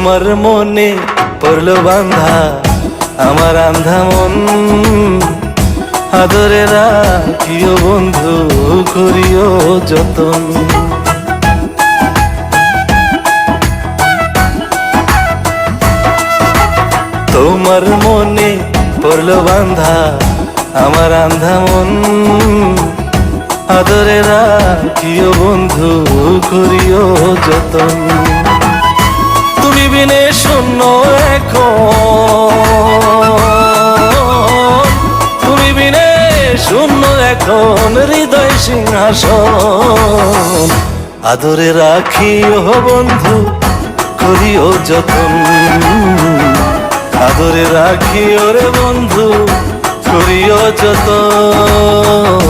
তোমার মনে পড়লো বান্ধা আমার আন্ধা মন, আদরে রাখিও বন্ধু করিও যতন। তোমার মনে পড়লো বান্ধা আমার আন্ধা মন, আদরে রাখিও বন্ধু করিও যতন। তুমি বিনে শূন্য এখন, তুমি বিনে শূন্য এখন হৃদয় সিংহাসন, আদরে রাখিও বন্ধু করিও যতন, আদরে রাখিও রে বন্ধু করিও যতন।